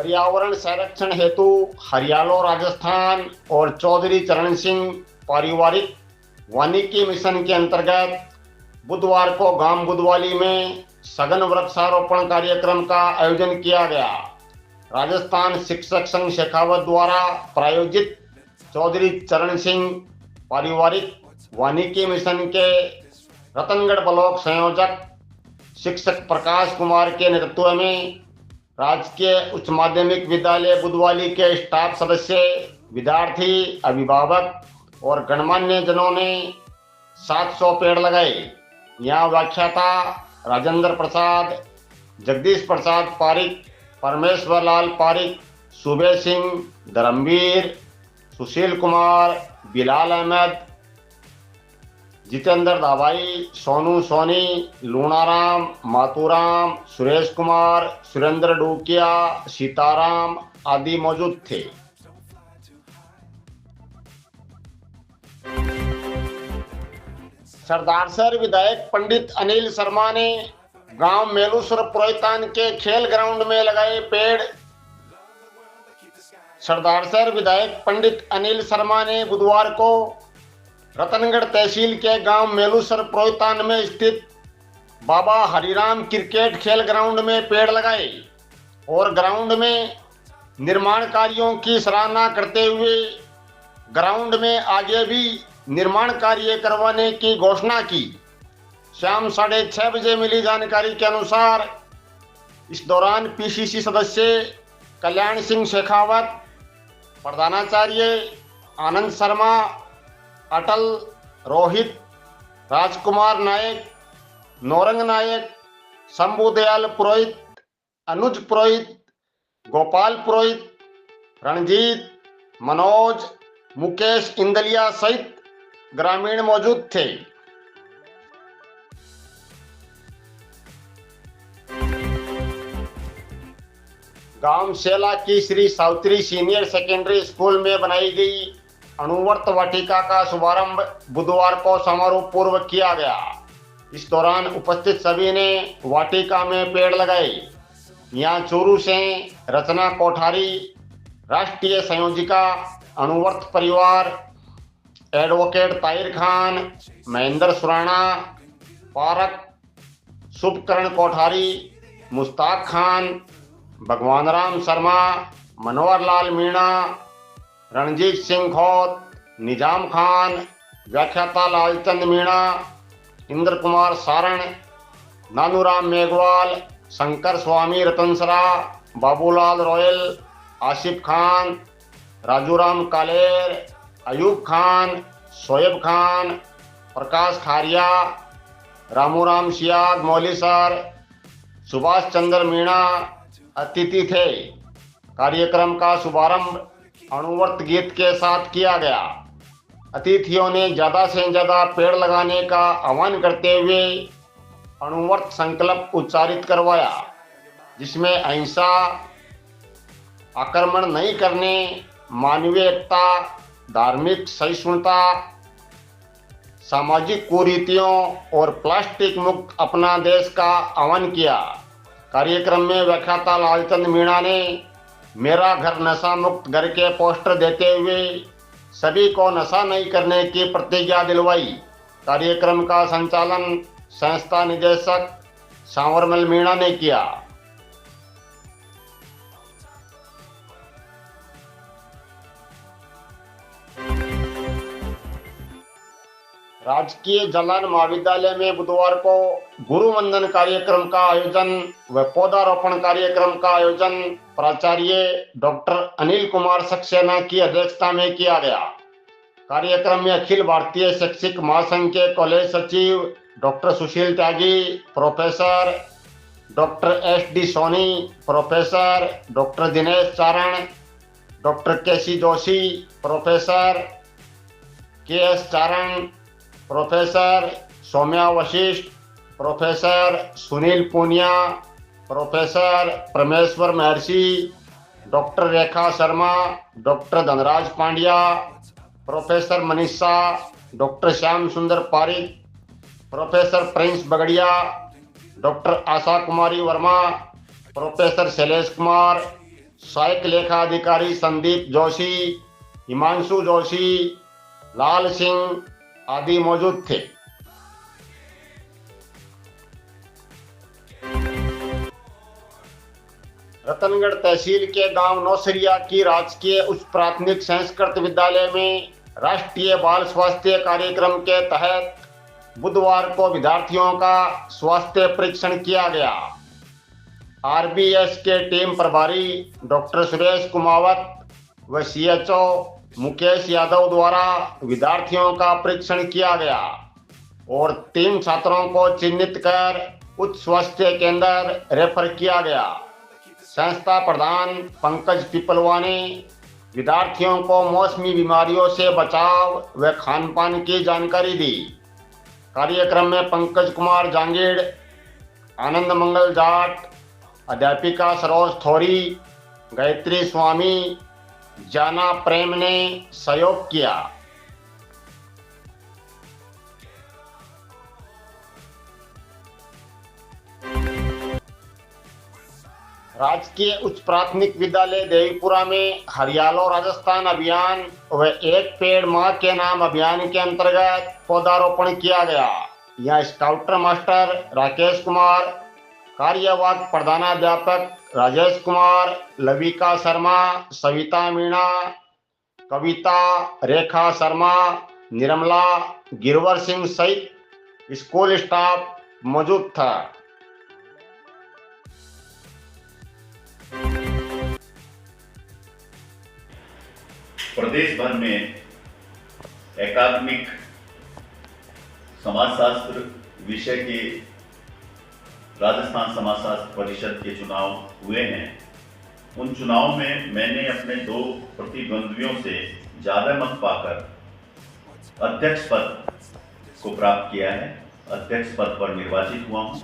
पर्यावरण संरक्षण हेतु हरियालो राजस्थान और चौधरी चरण सिंह पारिवारिक वानिकी मिशन के अंतर्गत बुधवार को गांव बुधवाली में सघन वृक्षारोपण कार्यक्रम का आयोजन किया गया। राजस्थान शिक्षक संघ शेखावत द्वारा प्रायोजित चौधरी चरण सिंह पारिवारिक वानिकी मिशन के रतनगढ़ ब्लॉक संयोजक शिक्षक प्रकाश कुमार के नेतृत्व में राजकीय उच्च माध्यमिक विद्यालय बुधवाली के स्टाफ सदस्य, विद्यार्थी, अभिभावक और गणमान्य जनों ने 700 पेड़ लगाए। यहाँ व्याख्याता राजेंद्र प्रसाद, जगदीश प्रसाद पारिक, परमेश्वर लाल पारिक, सुबे सिंह, धर्मवीर, सुशील कुमार, बिलाल अहमद, जितेंद्र दाभाई, सोनू सोनी, लूणाराम, मातूराम, सुरेश कुमार, सुरेंद्र डूकिया, सीताराम आदि मौजूद थे। सरदारसर विधायक पंडित अनिल शर्मा ने गांव मेलूसर पुरोहितान के खेल ग्राउंड में लगाए पेड़। सरदारसर विधायक पंडित अनिल शर्मा ने बुधवार को रतनगढ़ तहसील के गांव मेलूसर पुरोहितान में स्थित बाबा हरिराम क्रिकेट खेल ग्राउंड में पेड़ लगाए और ग्राउंड में निर्माण कार्यों की सराहना करते हुए ग्राउंड में आगे भी निर्माण कार्य करवाने की घोषणा की। शाम 6:30 बजे मिली जानकारी के अनुसार इस दौरान पीसीसी सदस्य कल्याण सिंह शेखावत, प्रधानाचार्य आनंद शर्मा, अटल, रोहित, राजकुमार नायक, नौरंग नायक, शंभू दयाल पुरोहित, अनुज पुरोहित, गोपाल पुरोहित, रणजीत, मनोज, मुकेश इंदलिया सहित ग्रामीण मौजूद थे। गांव सेला की Shri Savitri senior secondary school में बनाई गई अणुवर्त वाटिका का शुभारंभ बुधवार को समारोह पूर्व किया गया। इस दौरान उपस्थित सभी ने वाटिका में पेड़ लगाए। यहाँ चूरू से रचना कोठारी, राष्ट्रीय संयोजिका अणुवर्त परिवार, एडवोकेट ताहिर खान, महेंद्र सुराणा, पारक, शुभकरण कोठारी, मुश्ताक खान, भगवान राम शर्मा, मनोहर लाल मीणा, रणजीत सिंह खोत, निजाम खान, व्याख्याता लालचंद मीणा, इंद्र कुमार सारण, नानूराम मेघवाल, शंकर स्वामी रतनसरा, बाबूलाल रॉयल, आसिफ खान, राजूराम कालेर, अयूब खान, शोएब खान, प्रकाश खारिया, रामूराम सियाग मौलीसर, सुभाष चंद्र मीणा अतिथि थे। कार्यक्रम का शुभारंभ अणुवर्त गीत के साथ किया गया। अतिथियों ने ज़्यादा से ज़्यादा पेड़ लगाने का आह्वान करते हुए अणुवर्त संकल्प उच्चारित करवाया, जिसमें अहिंसा, आक्रमण नहीं करने, मानवीय एकता, धार्मिक सहिष्णुता, सामाजिक कुरीतियों और प्लास्टिक मुक्त अपना देश का आह्वान किया। कार्यक्रम में व्याख्याता लालचंद मीणा ने मेरा घर नशा मुक्त घर के पोस्टर देते हुए सभी को नशा नहीं करने की प्रतिज्ञा दिलवाई। कार्यक्रम का संचालन संस्था निदेशक सांवरमल मीणा ने किया। राजकीय जलान महाविद्यालय में बुधवार को गुरु वंदन कार्यक्रम का आयोजन व पौधारोपण कार्यक्रम का आयोजन प्राचार्य डॉक्टर अनिल कुमार सक्सेना की अध्यक्षता में किया गया। कार्यक्रम में अखिल भारतीय शैक्षिक महासंघ के कॉलेज सचिव doctor Sushil Tyagi, professor doctor SD Soni, professor doctor Dinesh Charan, doctor KC Joshi, professor KS Charan, professor Saumya Vashishtha, professor Sunil Punia, professor Parmeshwar Maharshi, doctor Rekha Sharma, doctor Dhanraj Pandya, professor Manisha, doctor Shyam Sundar Pareek, professor Prince Bagdia, doctor Asha Kumari Verma, professor Shailesh Kumar, सहायक लेखा अधिकारी संदीप जोशी, हिमांशु जोशी, लाल सिंह आदि मौजूद थे। रतनगढ़ तहसील के गांव नौसरिया की राजकीय उच्च प्राथमिक संस्कृत विद्यालय में राष्ट्रीय बाल स्वास्थ्य कार्यक्रम के तहत बुधवार को विद्यार्थियों का स्वास्थ्य परीक्षण किया गया। आरबीएस के टीम प्रभारी डॉक्टर सुरेश कुमावत व सीएचओ मुकेश यादव द्वारा विद्यार्थियों का परीक्षण किया गया और 3 छात्रों को चिन्हित कर उच्च स्वास्थ्य केंद्र रेफर किया गया। संस्था प्रधान पंकज पिपलवा ने विद्यार्थियों को मौसमी बीमारियों से बचाव व खान-पान की जानकारी दी। कार्यक्रम में पंकज कुमार जांगीड़, आनंद मंगल जाट, अध्यापिका सरोज थोरी, गायत्री स्वामी, जाना प्रेम ने सहयोग किया। राजकीय उच्च प्राथमिक विद्यालय देवीपुरा में हरियालो राजस्थान अभियान व एक पेड़ मां के नाम अभियान के अंतर्गत पौधारोपण किया गया। यहाँ स्काउटर मास्टर राकेश कुमार, कार्यवाहक प्रधानाध्यापक राजेश कुमार, लविका शर्मा, सविता मीणा, कविता, रेखा शर्मा, निर्मला, गिरवर सिंह सहित स्कूल स्टाफ मौजूद था। प्रदेश भर में एकाडमिक समाजशास्त्र विषय के राजस्थान समाजशास्त्र परिषद के चुनाव हुए हैं। उन चुनाव में मैंने अपने 2 प्रतिद्वंद्वियों से ज्यादा मत पाकर अध्यक्ष पद को प्राप्त किया है। अध्यक्ष पद पर निर्वाचित हुआ हूं।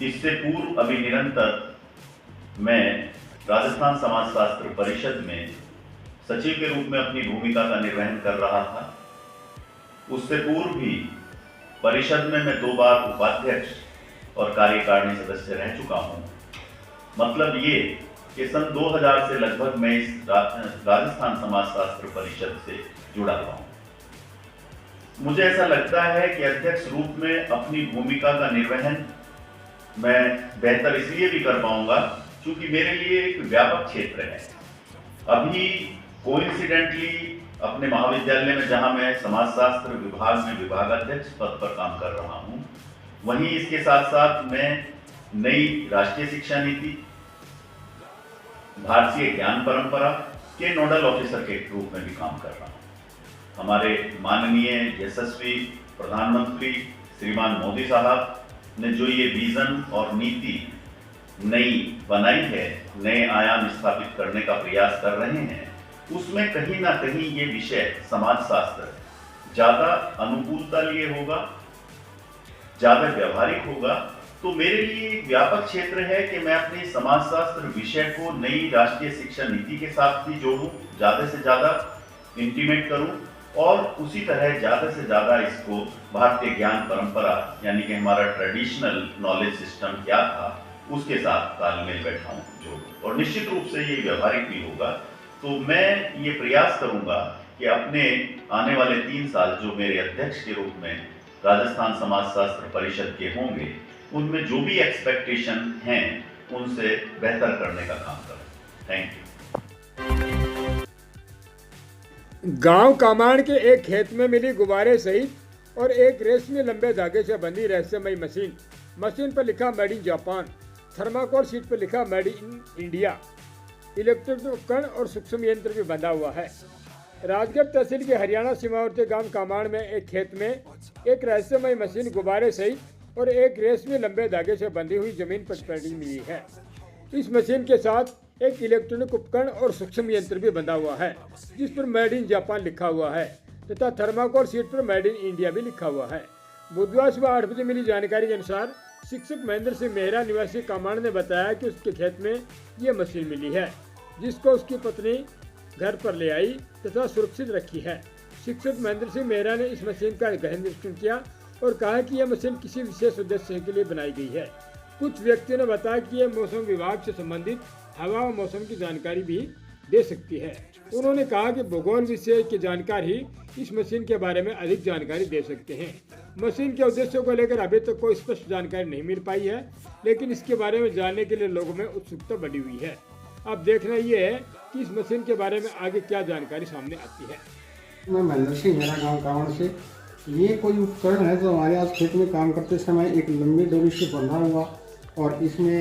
इससे पूर्व अभी निरंतर मैं राजस्थान समाजशास्त्र परिषद में सचिव के रूप में अपनी भूमिका का निर्वहन कर रहा था। उससे पूर्व भी परिषद में मैं 2 बार उपाध्यक्ष और कार्यकारिणी सदस्य रह चुका हूं। मतलब ये कि सन 2000 से लगभग मैं इस राजस्थान समाजशास्त्र परिषद से जुड़ा हुआ हूं। मुझे ऐसा लगता है कि अध्यक्ष रूप में अपनी भूमिका का निर्वहन मैं बेहतर इसलिए भी कर पाऊंगा क्योंकि मेरे लिए एक व्यापक क्षेत्र है। अभी कोइंसिडेंटली अपने महाविद्यालय में जहां मैं समाजशास्त्र विभाग में विभागाध्यक्ष पद पर काम कर रहा हूं, वहीं इसके साथ साथ मैं नई राष्ट्रीय शिक्षा नीति, भारतीय ज्ञान परंपरा के नोडल ऑफिसर के रूप में भी काम कर रहा हूं। हमारे माननीय यशस्वी प्रधानमंत्री श्रीमान मोदी साहब ने जो ये विजन और नीति नई बनाई है, नए आयाम स्थापित करने का प्रयास कर रहे हैं, उसमें कहीं ना कहीं ये विषय समाजशास्त्र ज्यादा अनुकूलता लिए होगा, ज्यादा व्यवहारिक होगा। तो मेरे लिए एक व्यापक क्षेत्र है कि मैं अपने समाजशास्त्र विषय को नई राष्ट्रीय शिक्षा नीति के साथ भी जोड़ूं, ज्यादा से ज्यादा इंटीमेट करूं और उसी तरह ज्यादा से ज्यादा इसको भारतीय ज्ञान परंपरा यानी कि हमारा ट्रेडिशनल नॉलेज सिस्टम क्या था उसके साथ तालमेल बैठाऊं, जोड़ूं। और निश्चित रूप से ये व्यवहारिक भी होगा। तो मैं ये प्रयास करूंगा कि अपने आने वाले 3 साल जो मेरे अध्यक्ष के रूप में राजस्थान समाजशास्त्र परिषद के होंगे, उनमें जो भी एक्सपेक्टेशन हैं उनसे बेहतर करने का काम करूं। Thank you. गांव कामाण के एक खेत में मिली गुब्बारे सहित और एक रेशमी लंबे धागे से बंधी रहस्यमयी मशीन पर लिखा made in Japan, thermocol sheet पर लिखा मेड इन इंडिया, इलेक्ट्रॉनिक उपकरण और सूक्ष्म यंत्र भी बंधा हुआ है। राजगढ़ तहसील के हरियाणा सीमावर्ती गांव कामाण में एक खेत में एक रहस्यमयी मशीन गुब्बारे सहित और एक रेशमी लंबे धागे से बंधी हुई जमीन पर पड़ी मिली है। इस मशीन के साथ एक इलेक्ट्रॉनिक उपकरण और सूक्ष्म यंत्र भी बंधा हुआ है जिस पर मेड इन जापान लिखा हुआ है तथा थर्माकोल शीट पर मेड इन इंडिया भी लिखा हुआ है। बुधवार सुबह 8 बजे मिली जानकारी के अनुसार शिक्षक महेंद्र सिंह मेहरा निवासी कामाण ने बताया कि उसके खेत में ये मशीन मिली है जिसको उसकी पत्नी घर पर ले आई तथा सुरक्षित रखी है। शिक्षक महेंद्र सिंह मेहरा ने इस मशीन का गहन निरीक्षण किया और कहा कि यह मशीन किसी विशेष उद्देश्य के लिए बनाई गई है। कुछ व्यक्तियों ने बताया कि यह मौसम विभाग से संबंधित हवा व मौसम की जानकारी भी दे सकती है। उन्होंने कहा कि भूगोल विषय के जानकार ही इस मशीन के बारे में अधिक जानकारी दे सकते हैं। मशीन के उद्देश्यों को लेकर अभी तक कोई स्पष्ट जानकारी नहीं मिल पाई है, लेकिन इसके बारे में जानने के लिए लोगों में उत्सुकता बढ़ी हुई है। अब देखना ये है कि इस मशीन के बारे में आगे क्या जानकारी सामने आती है। मैं महेंद्र सिंह, मेरा गांव कावड़ से। ये कोई उपकरण है जो हमारे आज खेत में काम करते समय एक लंबी डोरी से बंधा हुआ और इसमें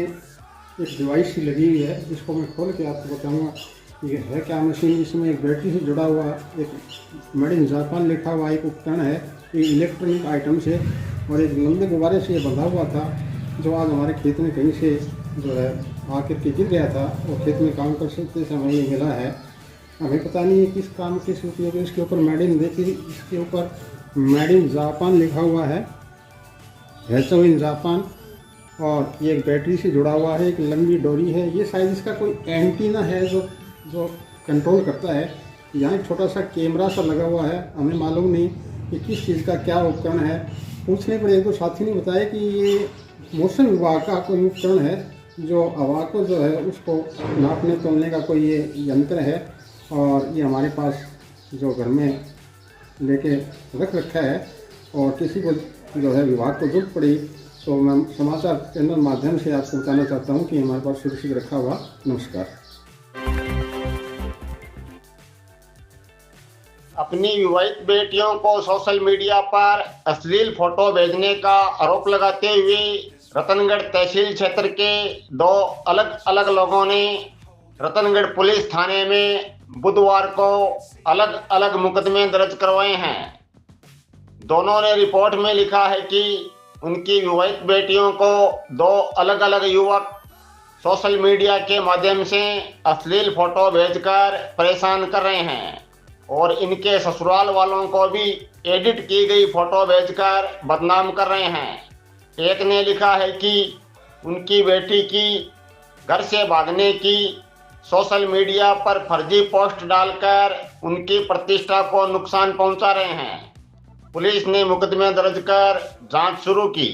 एक डिवाइस सी लगी हुई है, जिसको मैं खोल के आपको बताऊंगा ये है क्या मशीन। इसमें एक बैटरी से जुड़ा हुआ एक मेड इन जापान लिखा हुआ एक उपकरण है, ये इलेक्ट्रॉनिक आइटम से, और एक लंबे गुब्बारे से ये बंधा हुआ था जो आज हमारे खेत में कहीं से जो है आकर के गिर गया था और खेत में काम करते समय ये मिला है। हमें पता नहीं है किस काम किस उपयोग। इसके ऊपर मेड इन देखिए, इसके ऊपर मेड इन जापान लिखा हुआ है, हैचो इन जापान, और ये एक बैटरी से जुड़ा हुआ है, एक लंबी डोरी है। ये शायद इसका कोई एंटीना है जो कंट्रोल करता है। यहाँ एक छोटा सा कैमरा सा लगा हुआ है। हमें मालूम नहीं कि किस चीज़ का क्या उपकरण है। पूछने पर एक दो साथी ने बताया कि ये मौसम विभाग का कोई उपकरण है, जो हवा को जो है उसको नापने तोलने का कोई ये यंत्र है, और ये हमारे पास जो घर में लेके रख रखा है, और किसी को जो है विभाग को जरूरत पड़ी तो मैं समाचार चैनल माध्यम से आपको बताना चाहता हूँ कि हमारे पास सुरक्षित रखा हुआ। नमस्कार। अपनी विवाहित बेटियों को सोशल मीडिया पर अश्लील फोटो भेजने का आरोप लगाते हुए रतनगढ़ तहसील क्षेत्र के दो अलग अलग लोगों ने रतनगढ़ पुलिस थाने में बुधवार को अलग अलग मुकदमे दर्ज करवाए हैं। दोनों ने रिपोर्ट में लिखा है कि उनकी विवाहित बेटियों को दो अलग अलग युवक सोशल मीडिया के माध्यम से अश्लील फोटो भेजकर परेशान कर रहे हैं और इनके ससुराल वालों को भी एडिट की गई फोटो भेजकर बदनाम कर रहे हैं। एक ने लिखा है कि उनकी बेटी की घर से भागने की सोशल मीडिया पर फर्जी पोस्ट डालकर उनकी प्रतिष्ठा को नुकसान पहुंचा रहे हैं। पुलिस ने मुकदमे दर्ज कर जांच शुरू की।